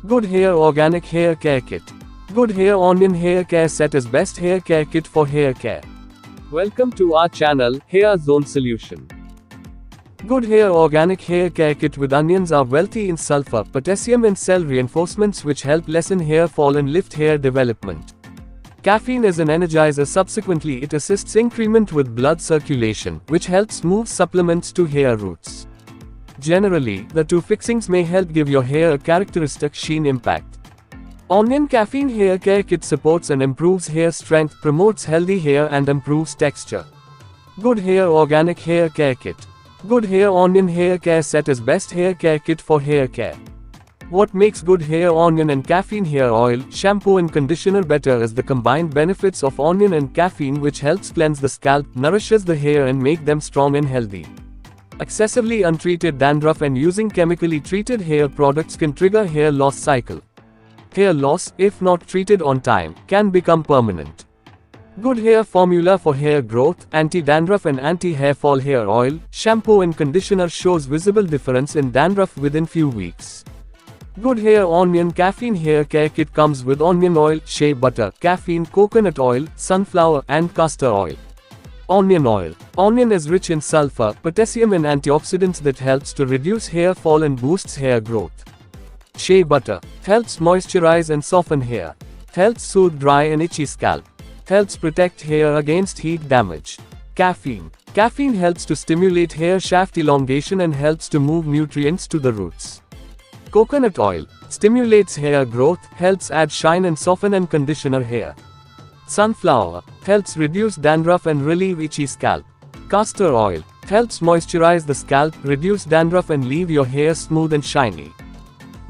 Good Hair Organic Hair Care Kit. Good Hair Onion Hair Care Set is best hair care kit for hair care. Welcome to our channel, Hair Zone Solution. Good Hair Organic Hair Care Kit with onions are wealthy in sulfur, potassium and cell reinforcements which help lessen hair fall and lift hair development. Caffeine is an energizer. Subsequently, it assists increment with blood circulation, which helps move supplements to hair roots. Generally, the two fixings may help give your hair a characteristic sheen impact. Onion Caffeine Hair Care Kit supports and improves hair strength, promotes healthy hair and improves texture. Good Hair Organic Hair Care Kit. Good Hair Onion Hair Care Set is best hair care kit for hair care. What makes Good Hair Onion and Caffeine Hair Oil, Shampoo and Conditioner better is the combined benefits of onion and caffeine, which helps cleanse the scalp, nourishes the hair and make them strong and healthy. Excessively untreated dandruff and using chemically treated hair products can trigger hair loss cycle. Hair loss, if not treated on time, can become permanent. Good Hair Formula for Hair Growth, Anti-Dandruff and Anti-Hair Fall Hair Oil, Shampoo and Conditioner shows visible difference in dandruff within few weeks. Good Hair Onion Caffeine Hair Care Kit comes with onion oil, shea butter, caffeine, coconut oil, sunflower, and castor oil. Onion oil. Onion is rich in sulfur, potassium and antioxidants that helps to reduce hair fall and boosts hair growth. Shea butter. Helps moisturize and soften hair. Helps soothe dry and itchy scalp. Helps protect hair against heat damage. Caffeine. Caffeine helps to stimulate hair shaft elongation and helps to move nutrients to the roots. Coconut oil. Stimulates hair growth, helps add shine and soften and conditioner hair. Sunflower. Helps reduce dandruff and relieve itchy scalp. Castor oil. Helps moisturize the scalp, reduce dandruff and leave your hair smooth and shiny.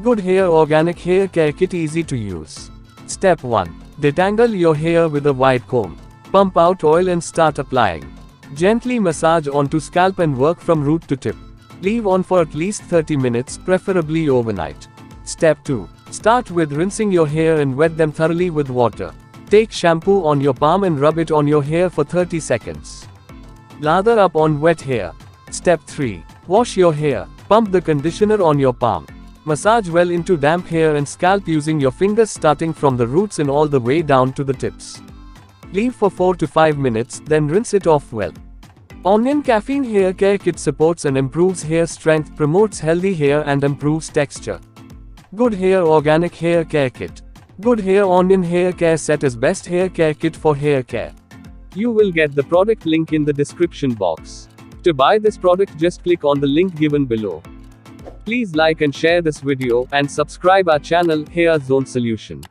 Good Hair Organic Hair Care Kit. Easy to use. Step 1. Detangle your hair with a wide comb. Pump out oil and start applying. Gently massage onto scalp and work from root to tip. Leave on for at least 30 minutes, preferably overnight. Step 2. Start with rinsing your hair and wet them thoroughly with water. Take shampoo on your palm and rub it on your hair for 30 seconds. Lather up on wet hair. Step 3. Wash your hair. Pump the conditioner on your palm. Massage well into damp hair and scalp using your fingers starting from the roots and all the way down to the tips. Leave for 4 to 5 minutes, then rinse it off well. Onion Caffeine Hair Care Kit supports and improves hair strength, promotes healthy hair and improves texture. Good Hair Organic Hair Care Kit. Good Hair Onion Hair Care Set is best hair care kit for hair care. You will get the product link in the description box. To buy this product, just click on the link given below. Please like and share this video, and subscribe our channel, Hair Zone Solution.